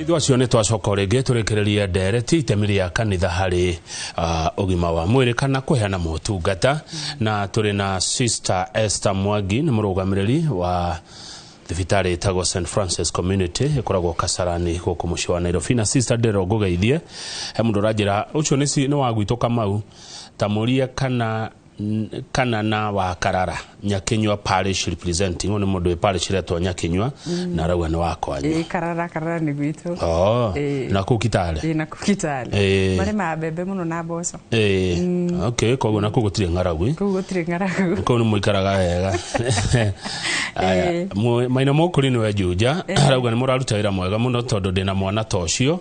Ithuĩ cio nĩ twacoka rĩngĩ tũrekereria ndereti itemi ya kanitha harĩ ũgima wa mwĩrĩ kana kũheana motungata na tũrĩ na Sister Esther Mwangi nĩ mũrũgamĩrĩri wa thibitarĩ ĩtagwo St Francis Community ĩkoragwo Kasarani gũkũ mũciĩ wa Nairobi. Na Sister ndĩro ngũgeithie he mũndũ ũranjĩra ũcio nĩ wagwitũ Kamau tamũrie kana na wa Karara Nyakinyua parish representing nĩ mũndũ parish retwo Nyakinyua na rauga nĩ wakwanyu. Karara ni gwitu. Na ku Kitale. Na ku Kitale. Mare mabebe muno na boco. Okay, koguo na ku gutire ngaragu. Ku gutire ngaragu. Ko nĩ muikaraga wega. Aya, maina mokuri nĩ Juja, rauga nĩ mũraruta wĩra mwega muno tondu ndina mwana tocio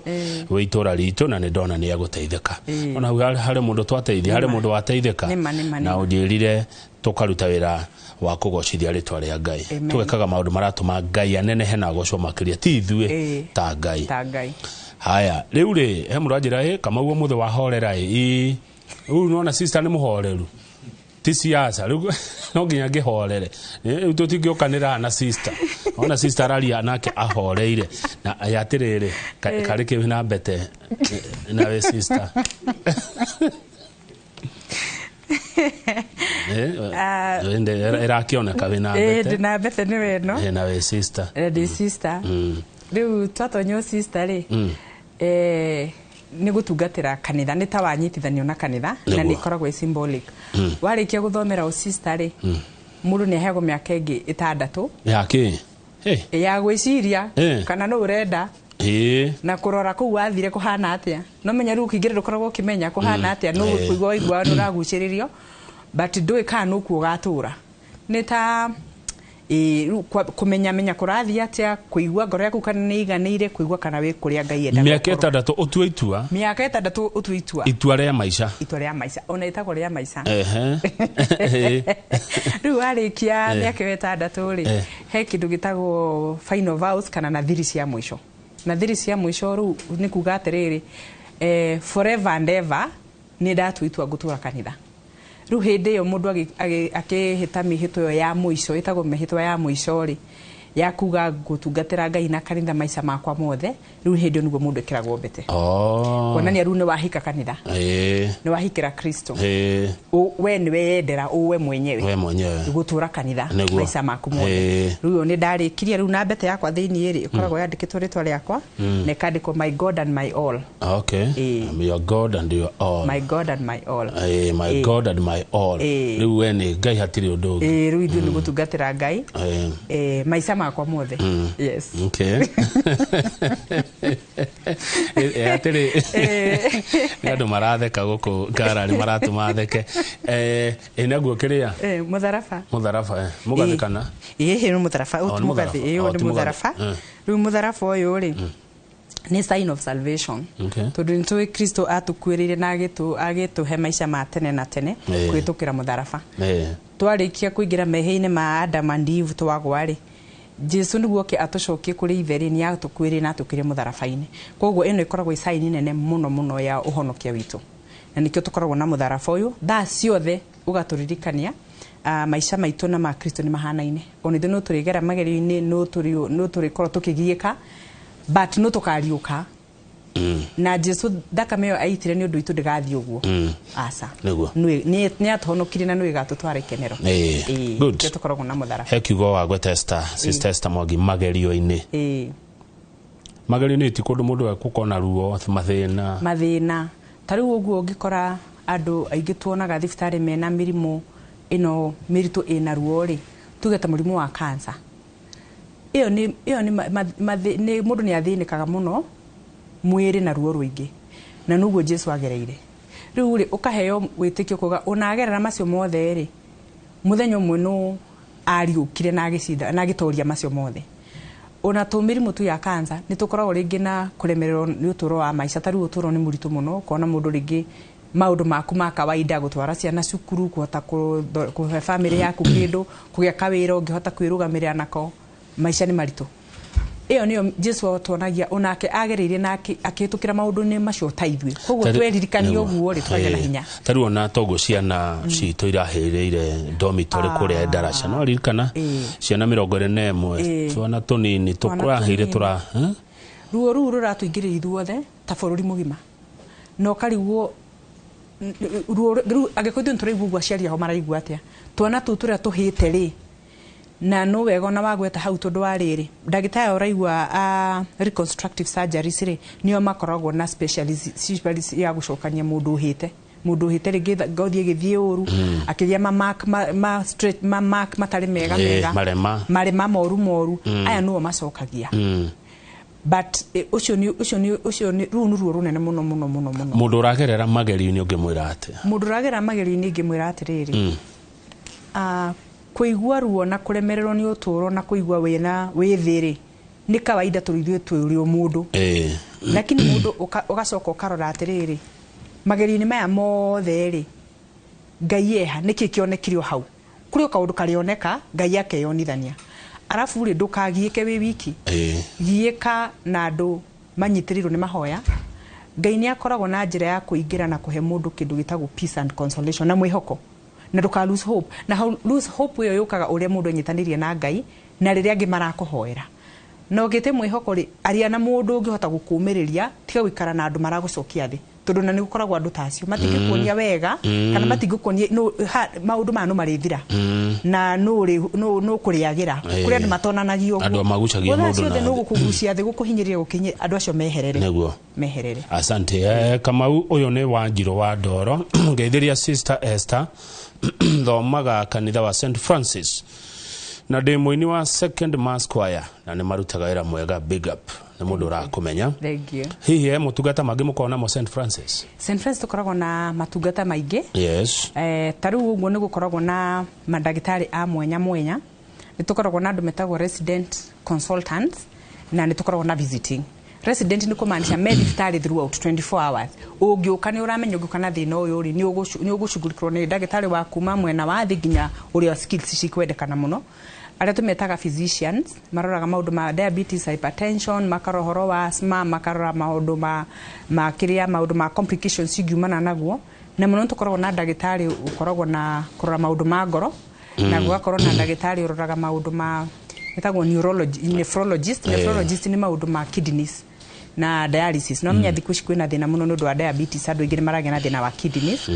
we itura ritũ na nĩ ndona nĩ agũteithĩka. Ona harĩ mũndũ twateithia, harĩ mũndũ wateithĩka. Na ũnjĩrire tukaruta wĩra wa kũgocithia rĩtwa rĩa Ngai. Tugekaga maũndũ maratũma Ngai anenehe na agocwo makĩria ti ithuĩ ta Ngai. Haya, rĩu rĩ he mũranjĩra Kamau mũthe wa horera rĩu nona sister nĩ mũhoreru. Ti siasa rĩu no nginya ngĩhorere. Rĩu tũtingĩũkanĩra na sister. Ona sister araria nake ahoreire na ayatirĩrĩ karĩ kĩu na mbete na we sister. Era kioneka wina mbete. Ndina mbete ni weno. Na we sister. Ndi sister. Riu twatonyo sister ri. Ni gutungatira kanitha ni ta wanyitithanio na kanitha na ni koragwo symbolic. Warikia guthomera o sister ri. Mundu ni ahego miaka ingi 6. Yake. Ya gwiciria kana no urenda. Na kurora ku wathire kuhana atia. No menya ru kingire rukoragwo kimenya kuhana atia no kuigwa igwa no raguciririo. But ndui kana no ku ugatura. Ni ta kumenya kurathi atia kuigwa ngoro yaku kana ni iganire kuigwa kana we kuria Ngai enda. Miaka 6 utue itua. Miaka 6 utue itua. Itua rĩa maica. Itua rĩa maica. Ona itagwo rĩa maica. Riu arikia miaka 6 ri he kindu gitagwo final vows kana nathiri cia mwisho. Nathiri cia mwisho ru ni kuga atiriri forever and ever ni ndatuitua gutura kanitha. Ru hindi yo mundu akihita mihito yo ya mwisho itago mihito ya mwisho ri ya kuga gutungatira Ngai na kanitha maica makwa mothe. Ru hindi niguo mundu ekiragwo mbete. Kuonania ru ni wahika kanitha. Ni wahikira Kristo. We ni weyendera uwe mwenyewe. We mwenyewe. Gutura kanitha maica maku mothe. Ru ni ndarikiria ru na mbete yakwa thiini ri ikoragwo yandikitwo ritwa riakwa ne kandikwo my God and my all. Okay. Your God and your all. My God and my all. My God and my all. Riu we ni Ngai hatiri undu ungi. Ru ithu ni gutungatira Ngai. Maica makwa mothe. Yes. Okay. Atiri ni andu maratheka guku Karari maratuma theke. Naguo kiria mutharafa mugathikana ni mutharafa utumugathi ni mutharafa. Riu mutharafa uyu ri ni sign of salvation. Tondu nitui Kristo atukwirire na agituhe maica ma tene na tene kwitukira mutharafa. Twarikia kuingira meheine ma Adam and Eve twagwa ri Jesu niguo ke atucokie kuri itheri ni atukwire na atukire mutharafa-ini. Koguo ino ikoragwo isaini nene muno ya uhonokia witu. Na nikio tukoragwo na mutharafa uyu tha ciothe ugaturirikania maica maitu na ma Kristo ni mahanaine. Onithe no turigera magerio-ini no turikorwo tukigieka but no tukariuka. Na Jesu thakame yo aitire ni undu itu ndigathi uguo. Asa. Ni atuhonokire na no igatutwara ikenero. Good. Tukoragwo na mutharafa. He kiugo wa gweta Sister Esther Mwangi magerio-ini. Magerio-ini ti kundu mundu akukona ruo mathina. Tariu uguo ngikora andu aingi tuonaga thibitari mena mirimo ino miritu ina ruo ri tugeta murimu wa cancer. Iyo ni mundu ni athinikaga muno mwiri na ruo ruingi na nuguo Jesu agereire. Riu ri ukaheo witikio kuga unagerera macio mothe ri muthenya umwe no ariukire na agicida na agitoria macio mothe. Ona tumirimu tu ya cancer ni tukoragwo ringi na kuremererwo ni uturo wa maica tari uturo ni muritu muno kona mundu ringi maundu maku ma kawaida gutwara ciana cukuru kuhota kuhe family yaku kindu kugia kawira ungihota kwirugamirira nako maica ni maritu. Iyo niyo Jesu atuonagia onake agereire na akitukira maundu ni macio taithwe. Koguo tweririkania uguo ri twagera hinya. Tari ona togo ciana cito irahereire dormitory kuria Darasha no ririkana ciana 41 ciana tunini tukuraheire ruo ruratuingirira ithuothe ta bururi mugima no kariguo ruo agikoithio nturaigua aciari aho maraigua atia twana tuturia tuhite ri na no wega na wagweta hau tondu wa riri ndagitari uraigua reconstructive surgery ri nio makoragwo na specialist ya gucokania mundu uhite ringi ngothi igithie uru akiria ma straight mark matari mega marema moru aya no macokagia but ucio ni ruo runene muno mundu uragerera mageri-ini ungimwira ati mundu uragerera mageri-ini ingimwira ati riri kuigua ruo na kuremererwo ni uturo na kuigua withiri ni kawaida turuithwe twiri mundu lakini mundu ugacoka ukarora ati riri mageri-ini maya mothe ri Ngai eha niki kionekirio hau kuri kaundu karioneka Ngai akeyonithania arafu ri ndukagiike wi wiki giika na andu manyitirirwo ni mahoya Ngai ni akoragwo na njira ya kuingira na kuhe mundu kindu gitagwo peace and consolation na mwihoko na nduka lose hope na lose hope yo yukaga uria mundu anyitanirie na Ngai na riria angi marakuhoera no gite mwihoko ri aria na mundu ungihota gukumiriria tiga gwikara na andu maragucokia thi tondu na ni gukoragwo andu tacio matingikuonia wega kana matingikuonia maundu manu marithira na no kuriagira kuri andu matonanagio andu magucagia mundu na no gukugucia thi gukuhinyiriria gukinye andu acio meherere asante Kamau uyu ni Wanjiru wa Ndoro ngeithiria Sister Esther thomaga kanitha wa St Francis na ndi muini wa Second Mass Choir na ni marutaga wira mwega big up na mundu urakumenya thank you hihi mutungata mangi mukona mo St Francis tukoragwo na matungata maingi yes taru uguo ni gukoragwo na mandagitari a mwenya ni tukoragwo na andu metagwo resident consultants na ni tukoragwo na visiting resident ni kumaanisha medically throughout 24 hours ungiuka ni uramenya ungiuka na thina uyu ri ni ugushughulikirwo ni ndagitari wa kuma mwena wa thi nginya uria skills cikwendekana muno aria tumetaga physicians maroraga maundu ma diabetes hypertension makarohoro wa asthma makarora maundu ma kiria maundu ma complications ciumana naguo na muno tukoragwo na ndagitari ukoragwo na kurora maundu ma ngoro na gukorwo na ndagitari uroraga maundu ma metagwo nephrologist ni maundu ma kidneys na dialysis no menya thiku kwina thina muno nundu wa diabetes andu ingire marage na thina wa kidneys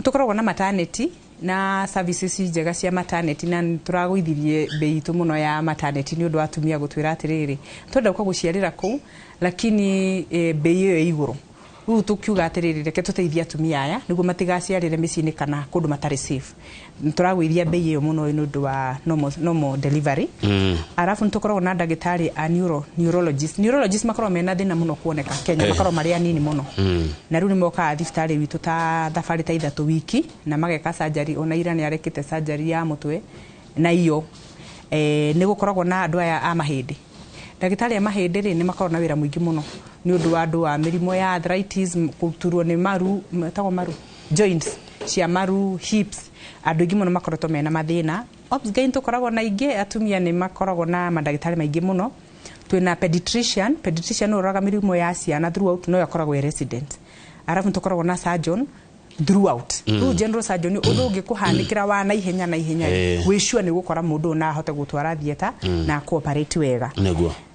tukoragwo na maternity na services njega cia maternity na turagwithirie bei tu muno ya maternity ni undu atumia gutwira atiriri twenda kwa guciarira ku lakini bei iyo iguru ru tukiuga atiriri reke tuteithia atumia aya niguo matigaciarire micini kana kundu matari safe turagwithia bei iyo muno ni undu wa normal delivery arafu ntukoragwo na ndagitari a neurologist makorwo mena thina muno kuoneka Kenya makorwo mari anini muno na riu ni moka thibitari witu ta thafari ta 3 wiki na mageka surgery ona ira ni arekete surgery ya mutwe na iyo ni gukoragwo na andu aya a mahindi ndagitari a mahindi ri ni makorwo na wira mwingi muno ni undu wa andu a mirimo ya arthritis kuturwo ni maru joints cia maru hips andu ingi muno makorotwo mena mathina obsgain tukoragwo na ingi atumia ni makoragwo na mandagitari maingi muno twina pediatrician uraga mirimo ya ciana throughout no yakoragwo resident arafu tukoragwo na surgeon throughout general surgeon udungi kuhanikira wa na ihenya wishua ni gukora mundu na ahote gutwara thieta na cooperate wega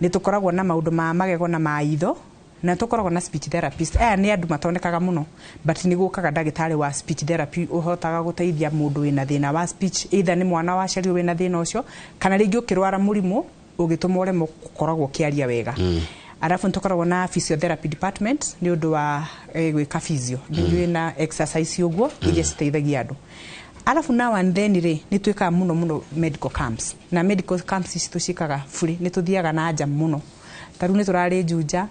ni tukoragwo na maundu ma magego na maitho na tukoragwo na speech therapist ni andu matonekaga muno but ni gukaga ndagitari wa speech therapy uhotaga guteithia mundu wina thina wa speech either ni mwana wa ciario wina thina ucio kana ringi ukirwara murimu ugitumore mukoragwo kiaria wega arafu tukoragwo na physiotherapy department ni undu wa gwika physio ni na exercise uguo iria citeithagia andu arafu now and then ri ni twika muno medical camps na medical camps ici tucikaga free ni tuthiaga na nja muno taru ni turari Juja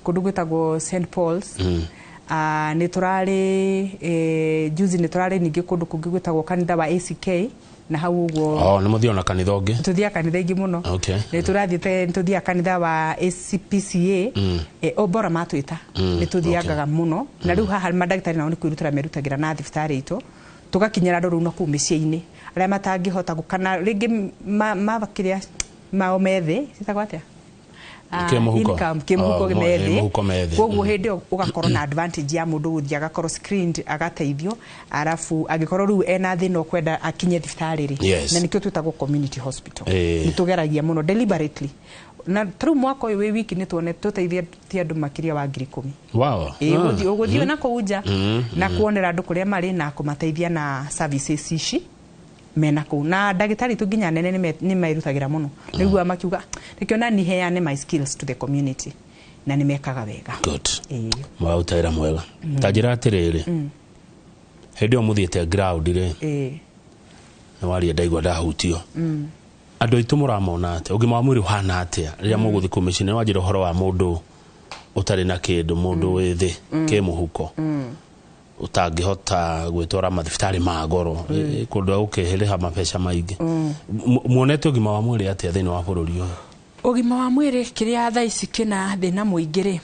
kundu gwitagwo St Paul's ni turari juzi ni turari ningi kundu kungi gwitagwo kanitha wa ACK na hau uguo ni muthio na kanitha ungi tuthia kanitha ingi muno ni turathite tuthia kanitha wa ACPCA obora matwita ni tuthiagaga muno na riu haha madagitari nao ni kwirutira merutagira na thibitari itu tugakinyira andu riu na ku miciini aria matangihota gukana ringi mabakiria mao methe citagwatia kemuhuko methi koguo hindi ugakorwo na advantage ya mundu guthia agakorwo screened agateithio arafu agikorwo riu ena thina kwenda akinye thibitari ri na nikio twitagwo community hospital ni tugeragia muno deliberately na tru mwaka uyu wi wiki ni tuone tuteithie andu makiria wa 10,000 wow uguthio na kuja na kuonera andu kuria mari na kumateithia na services ici mena ku na ndagitari tu nginya nene ni mairutagira muno niguo makiuga nikiona ni heane my skills to the community na nimekaga wega good mwautaira mwega tajira atiriri hindi o muthiete ground ri na wari ndaigwa ndahutio andu aitu muramona ate ugima wa mwiri hana ate riria muguthi commission wajira horo wa mundu utari na kindu mundu withi ke muhuko utangihota gwitora mathibitari ma goro kundu ukeheleha mapesha maingi muonete ugima wa mwiri ate thini wa bururi uyu ugima wa mwiri kiria thaa ici kina thina muingire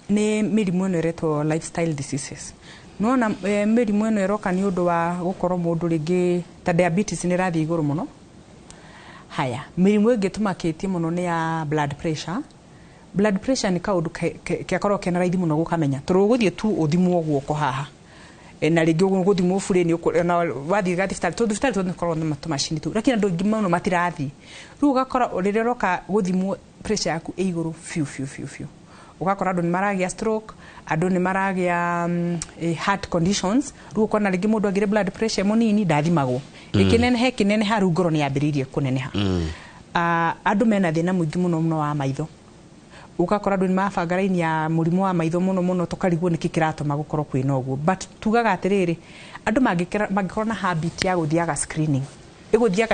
ni mirimu ino iretwo lifestyle diseases nona mirimu ino iroka ni undu wa gukorwo mundu ringi ta diabetes ni rathi iguru muno haya mirimu ingi tumakitie muno ni ya blood pressure ni kaundu kiakorwo kena raithi muno gukamenya turuguthie tu uthimwo guoko haha na ringi guthimwo bureni na wathi gathibitari tu nikorwo na machine tu lakini andu ngima no matirathi ru gakora riria roka guthimwo pressure yaku e iguru fiu ugakora andu ni maragia stroke andu ni maragia heart conditions ru kona ringi mundu agire blood pressure munini ndathimagwo kinene haru ngoro ni yambiririe kuneneha andu mena thina muingi muno wa maitho ugakora andu ni mabanga raini ya murimu wa maitho muno tukarigwo niki kiratuma gukorwo kwina uguo but tugaga atiriri andu mangikorwo na habit ya guthiaga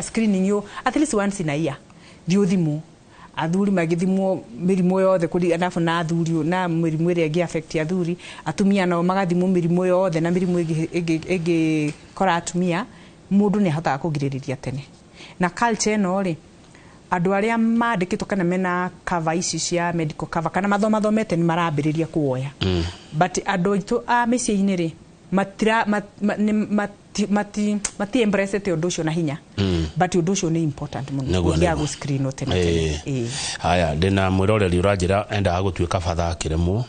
screening yo at least once in a year thiuthimu athuri magithimwo mirimu yothe kuri anafu na athuri na mirimu iri igi affect athuri atumia nao magathimwo mirimu yothe na mirimu igi kora atumia mundu ni ahota kugiririria tene na culture no ri andu aria mandikitwo kana mena cover ici cia medical cover kana mathomete ni marambiriria kuoya but andu itu a miciini ri matira mati embrace te undu ucio na hinya but undu ucio ni important muno ya go screen tene haya ndina mwiroreri uranjira enda gutuika fatha akiremwo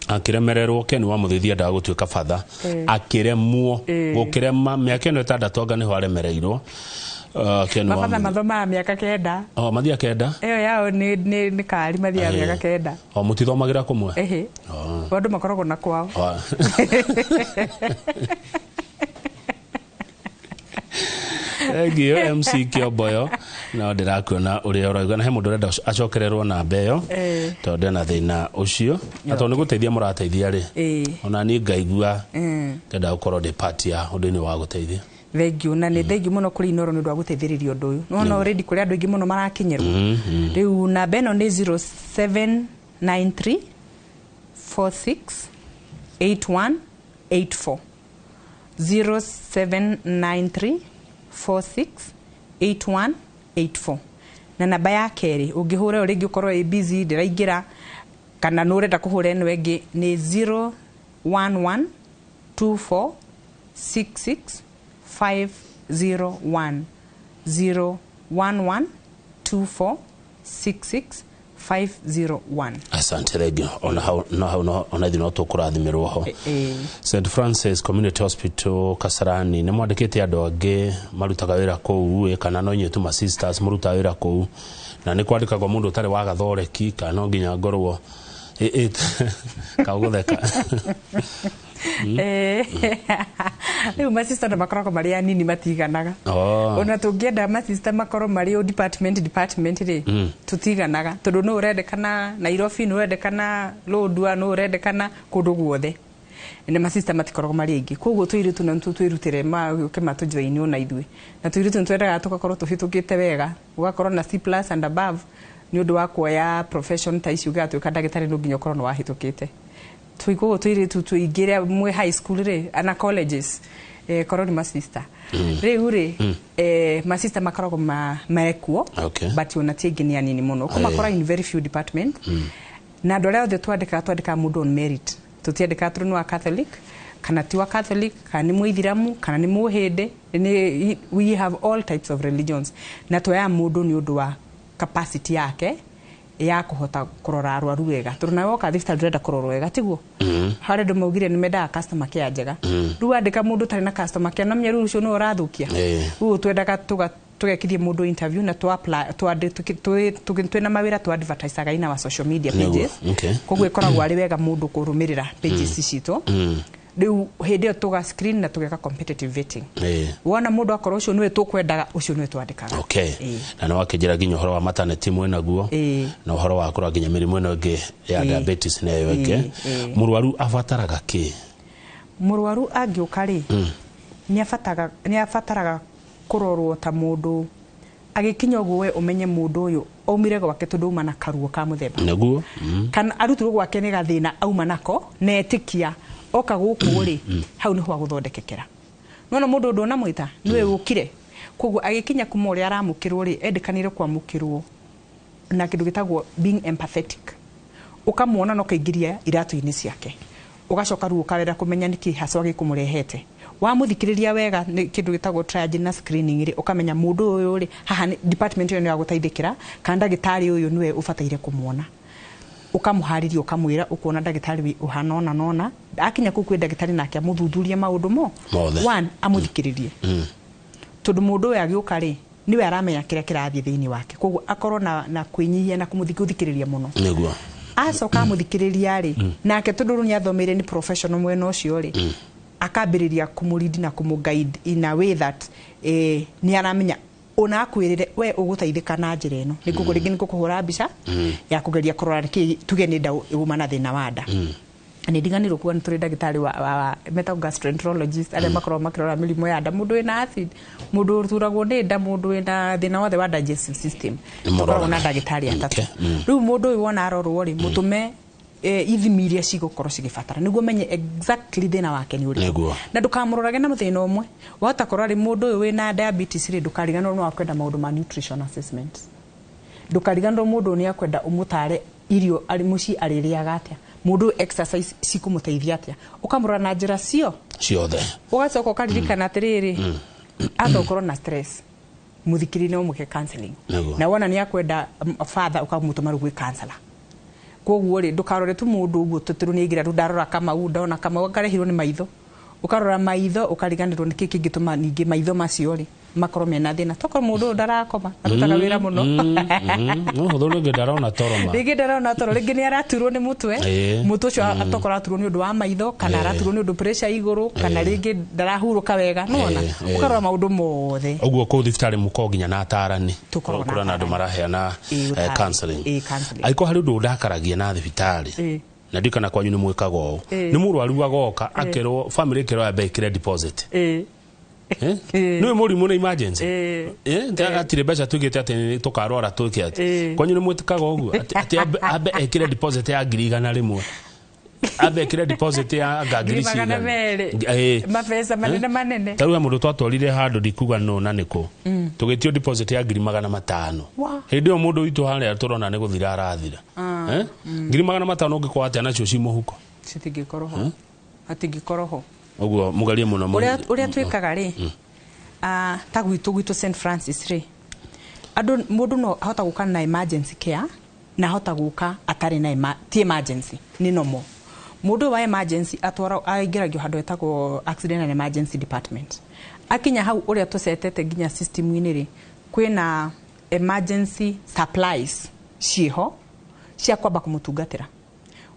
akiremererwo keni wa muthithia nda gutuika fatha akiremwo gukirema miaka ino itandatu anga niho aremereirwo keni wa mathoma miaka 9 mathia 9 yao ni kari mathia miaka 9 mutithomagira kumwe andu makoragwo na kwao Egio MC Kioboyo na ndirakuona uri urauga na he mundu renda acokererwo na mbeyo tondu na thina ucio ato ni guteithia murateithia ri ona ni ngaigua kenda ukorwo de party ya undu ni wa guteithia thengio na ni thengio muno kuri inoro ni ndu wa guteithiriria undu uyu no already kuri andu ingi muno marakinyerwo riu na beno ni 0793 46 8184 0793 468184 na namba ya keri ungihura uri ngikorwo e busy ndiraingira kana no urenda kuhura eno engi ni 011246650 011246650 asante regio ona thino tukurathimirwo ho St Francis Community Hospital Kasarani ni mwandikite andu angi marutaga wira kuu kana no nyetu ma sisters muruta wira kuu na ni kwandikagwo mundu utari wa gathoreki kana nginya ngorwo kaugutheka riu masista makoragwo mari anini matiganaga ona tungienda masista makorwo mari o department ri tutiganaga tondu no urendekana Nairobi no urendekana Lodwar no urendekana kundu guothe ene masista matikoragwo mari aingi koguo tuiritu na twirutire ke matujoini ona ithwe na tuiritu twendaga tugakorwo tuhitukite wega ugakorwo na C+ and above ni undu wa kuoya profession ta icio gatwika ndagitari no nginya ukorwo no wahitukite tuiko tuiritu tuingire mwe high school ri ana colleges koroni masista riu ri masista makoragwo maekuo but ona tiengini anini muno kuma kora in very few department na ndore othe twandika mundu on merit tutiandika turu wa Catholic kana tiwa Catholic kana ni muithiramu kana ni muhinde we have all types of religions na toya mundu ni undu wa capacity yake ya kuhota kurora arwaru wega turuna woka thifta ndurenda kurorwo wega tiguo hare ndo maugire ni menda customer care njega ru andika mundu tari na customer care na mnyeru ucio no urathukia ru twendaga tugekithie mundu interview na tu apply twina mawira tu advertise gaina wa social media pages koguo ikoragwo ari wega mundu kurumirira pages cito riu hede tuga screen na tugeka competitive vetting wona mundu akorwo ucio niwe tukwendaga ucio niwe twandikaga na no akijira ginyo horo wa maternity mwena guo na horo wa kura ginya mirimu ino ngi ya diabetes na yo eke murwaru afataraga ki murwaru agiuka ri ni afataraga kurorwo ta mundu agikinya guo we umenye mundu uyu aumire gwake tondu uma na karuo ka muthemba naguo kana arutirwo gwake ni gathina auma nako na etikia oka guku ri hau ni hwa guthondekekera nona mundu ndo na mwita niwe ukire koguo agikinya kuma uri aramukirwo ri endekanire kwamukirwo na kindu gitagwo being empathetic ukamuona no kaingiria iratu-ini ciake ugacoka ruo kawera kumenya niki haswa gikumurehete wa muthikiriria wega ni kindu gitagwo triage screening ri ukamenya mundu uyu ri haha department yo ni ya gutaithikira kana ndagitari uyu niwe ufataire kumuona ukamuhariria ukamwira ukuona ndagitari uhana nona akinya ku kwi ndagitari nake amuthuthurie maundu mo one amuthikiririe tondu mundu uyu agiuka ri niwe aramenya kira kirathie thiini wake koguo akorwo na kwinyihia na kumuthikiriria muno niguo acoka amuthikiriria ri nake tondu ni athomeire ni professional mwena ucio ri akambiriria kumuridi na kumuguide in a way that ni aramenya ona akwirire we ugutaithika na njira ino nikugo ringi nikukuhura mbica ya kugeria kurora ki tugeni nda uma na thina wanda ni ndiganirwo kuwa ni turi ndagitari wa gastroenterologist ale makoro makirora milimo ya nda mundu ina acid mundu turagwo ni nda mundu ina thina wothe wa digestive system tukoro na ndagitari atatu riu mundu uyu wona arorwo ri mutume ithimiria cigukoro cigifatara niguo menye exactly thina wake ni uri na ndukamurorage na muthina umwe wahota korwo ari mundu uyu wina diabetes ri ndukariganirwo no akwenda maundu ma nutrition assessment ndukariganirwo mundu ni akwenda umutare irio ari muci aririaga atia mundu exercise cikumuteithia atia ukamurora na njira cio ciothe ugacoka ukaririkana atiriri atokoro na stress muthikirine umuke counseling na wona ni akwenda father ukamutuma rugwe counselor koguo ri ndukarore tu mundu uguo tutiru ni igira ndarora kama unda ona kama ukarehirwo ni maitho ukarora maitho ukariganirwo ni kiki gituma ningi maitho macio ri makoro mena thina toko mundu ndarakoma arutaga wira muno no thoro ngedarona toroma rigi ndarona toro rigi ni araturwo ni mutwe mutu cio atokora aturwo ni undu wa maitho kana araturwo ni undu pressure iguru kana rigi ndarahuruka wega nona ukarora maundu mothe uguo ku thibitari muko ginya na atarani tukora na andu maraheana counseling aiko hari undu ndakaragia na thibitari na ndikana kwanyu ni mwikago ni murwaru agoka akerwo family kero ya bekire deposit no murimu na emergency ndatire beca tugite ati tukarora tuke ati kwanyu ni mwitikaga uguo ati abe ekire deposit ya ngiriga rimwe abe ekire deposit ya ngagirisi mapesa manene taruga mundu twatwarire handu ndikuga no na niko tugitio deposit ya 500 hindi o mundu witu haria turona ni guthira arathira 500 ungikwa ati nacio cimuhuko citingikoroho atingikoroho uguo mugarie muno uria twikaga ri ta gwitu St Francis ri andu mundu no ahota guka na emergency care na ahota guka atari na emergency ni nomo mundu wa emergency atwara aingiragio handu etagwo accident and emergency department akinya hau uria tusetete ginya system ini ri kwina emergency supplies ciho cia kwamba kumutungatira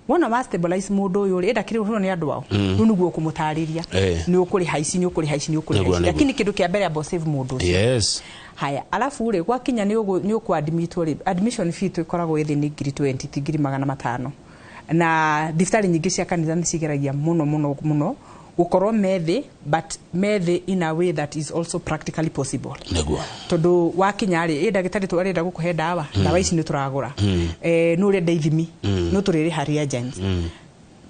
wona wa stabilize mundu uyu ri endakire huro ni andu wao nuguo kumutariria ni ukuri haici ni ukuri haici ni ukuri haici lakini kindu kia mbere abo save mundu yes haya alafu ri gwakinya ni uku admit ri admission fee ikoragwo ithi ni 20,500 na diftari nyingi cia kanitha ni cigeragia muno gukorwo methi but methi in a way that is also practically possible niguo tondu wakinya ri ndagitari tu arenda gukuhe dawa dawa ici ni turagura no urenda ithimi no turiri hari agents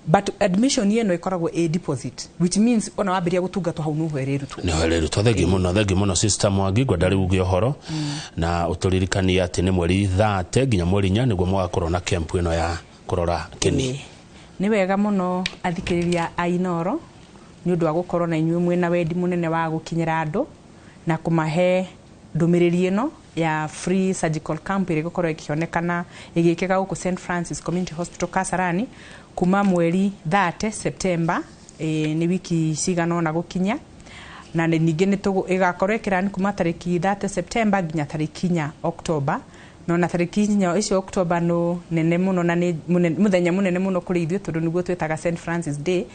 but admission yeno ikoragwo a deposit which means ona wabiria gutungatwa hau no hwereru tu ni hwereru tu thegi muno system wagi gwandari ugio horo na uturirikania ati ni mweri 30 ginya mweri 4 niguo mwakorwo na camp ino ya kurora kini ni wega muno athikiriria ainoro ni undu wa gukorwo na inyuĩ mwena wendi munene wa gukinyira andu na kumahe ndumiriri ino ya free surgical camp iri gukorwo ikionekana igikega guku St Francis Community Hospital Kasarani kuma mweri 30 September ni wiki cigana na gukinya na ningĩ nĩ igakorwo ikirani kuma tariki 30 September nginya tariki 4 October no na tariki 4 icio October no nene muno na ni muthenya munene muno kuri ithuĩ tondu niguo twetaga St Francis Day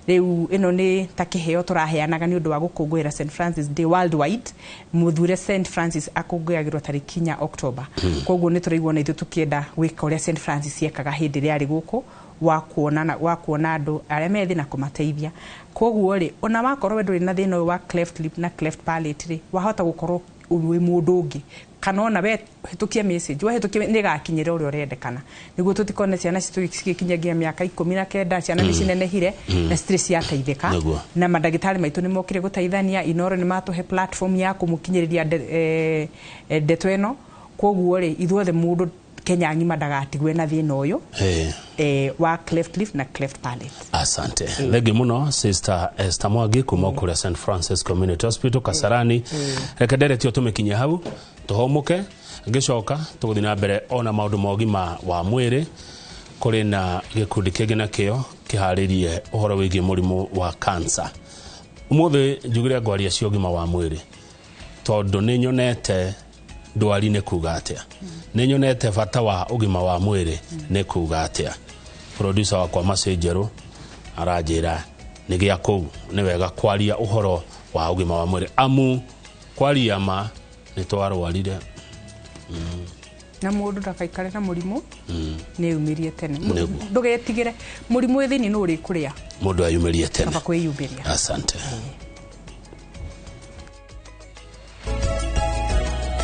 riu ino ni ta kiheo turaheanaga ni undu wa gukungũira St Francis Day worldwide muthure St Francis akungũyagirwo tariki 4 October koguo ni turaigua na ithuĩ tukienda gwika uria St Francis yekaga hindi ria ari guku wa kuona andu aria methi na kumateithia koguo ri ona wakorwo we nduri na thina wa cleft lip na cleft palate ri wahota gukorwo wi mundu ungi kana ona we hitukie message we hitukie ni gakinyira uria urendekana niguo tutikone ciana cigikinyagia miaka 19 ciana ni cinenehire na stress ya teithika na madagitari maitu ni mokire guteithania Inoro ni matuhe platform ya kumukinyiriria ndeto eno koguo ri ithuothe mundu Kenya ngima ndagatigwe na thina uyu wa cleft lip na cleft palate. Asante. Thegi muno Sister Esther Mwangi kuma kuri St Francis Community Hospital Kasarani. Rekadere tio tumekinya hau tuhomuke ngicoka tuguthi na mbere ona maundu mogima wa mwiri kuri na gikundi kingi na kio kiharirie uhoro wigie murimu wa cancer. Umuthi njugire ngwaria cio gima wa mwiri tondu ni nyonete ndwari ne kuga atia ni nyonete bata wa ugima wa mwiri ne kuga atia producer wakwa Masenjeru arajira ni gia kou ni wega kwaria uhoro wa ugima wa mwiri amu kwaria ma ni twarwarire na mundu ndakaikare na murimu ni umirie tene ndugetigire murimu ethini no uri kuria mundu ayumirie tene kaba kwiyumiria. Asante.